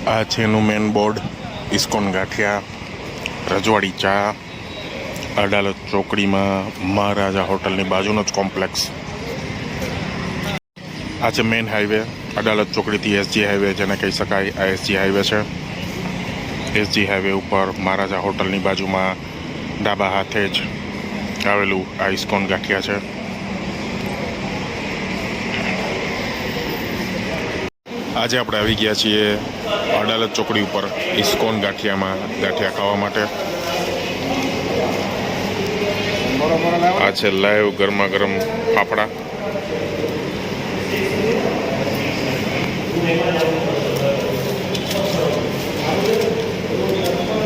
આ છે એનું મેન બોર્ડ. ઇસ્કોન ગાંઠિયા, રજવાડી ચા, અડાલત ચોકડીમાં મહારાજા હોટલની બાજુનો જ કોમ્પ્લેક્સ. આ છે મેન હાઈવે, અડાલત ચોકડીથી એસજી હાઈવે જેને કહી શકાય. આ એસજી હાઈવે છે. એસજી હાઈવે ઉપર મહારાજા હોટલની બાજુમાં ડાબા હાથે જ આવેલું આ ઇસ્કોન ગાંઠિયા છે. આજે આપણે આવી ગયા છીએ અડાલત ચોકડી ઉપર ઇસ્કોન ગાંઠિયામાં ગાંઠિયા ખાવા માટે. આ છે લાઈવ ગરમા ગરમ ફાફડા.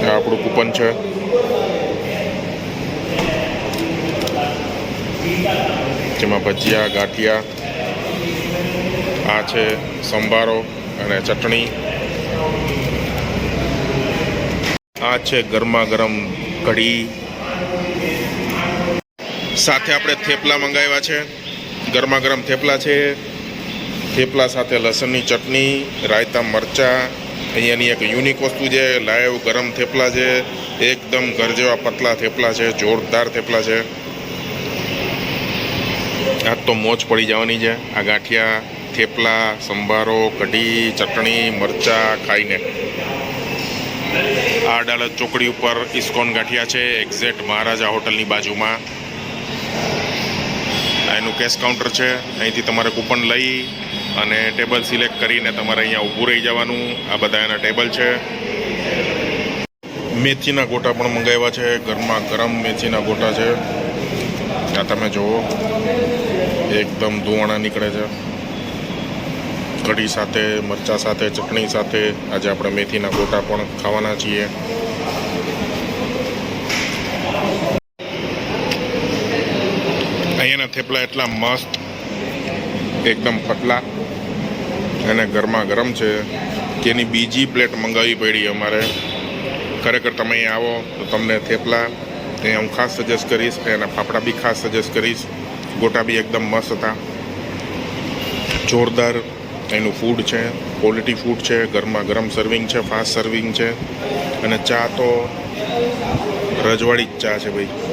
આ આપણું કૂપન છે. જેમાં ભજીયા, ગાંઠિયા, આ છે સંભારો અને ચટણી. આ છે ગરમા ગરમ કઢી. સાથે આપણે થેપલા મંગાવ્યા છે. ગરમા ગરમ થેપલા છે. થેપલા સાથે લસણની ચટણી, રાયતા, મરચાં. અહીંયાની એક યુનિક વસ્તુ છે, લાઈવ ગરમ થેપલા છે. એકદમ ઘર જેવા પતલા થેપલા છે. જોરદાર થેપલા છે. આજ તો મોજ પડી જવાની છે. આ ગાંઠિયા, થેપલા, સંભારો, કઢી, ચટણી, મરચાં ખાઈને. આ અડાલત ચોકડી ઉપર ઇસ્કોન ગાંઠિયા છે, એક્ઝેક્ટ મહારાજા હોટલની બાજુમાં. આ એનું કેશ કાઉન્ટર છે. અહીંથી તમારે કૂપન લઈ અને ટેબલ સિલેક્ટ કરીને તમારે અહીંયા ઊભું રહી જવાનું. આ બધા એના ટેબલ છે. મેથીના ગોટા પણ મંગાવ્યા છે. ગરમા ગરમ મેથીના ગોટા છે. આ તમે જુઓ, એકદમ ધુવાણા નીકળે છે. કઢી સાથે, મરચાં સાથે, ચટણી સાથે આજે આપણે મેથીના ગોટા પણ ખાવાના છીએ. અહીંયાના થેપલા એટલા મસ્ત, એકદમ પતલા અને ગરમા ગરમ છે કે એની બીજી પ્લેટ મંગાવવી પડી અમારે. ખરેખર તમે અહીં આવો તો તમને થેપલા અહીંયા હું ખાસ સજેસ્ટ કરીશ. એના ફાફડા બી ખાસ સજેસ્ટ કરીશ. ગોટા બી એકદમ મસ્ત હતા. જોરદાર એનું ફૂડ છે, ક્વોલિટી ફૂડ છે. ગરમા ગરમ સર્વિંગ છે, ફાસ્ટ સર્વિંગ છે. અને ચા તો રજવાડી જ ચા છે ભાઈ.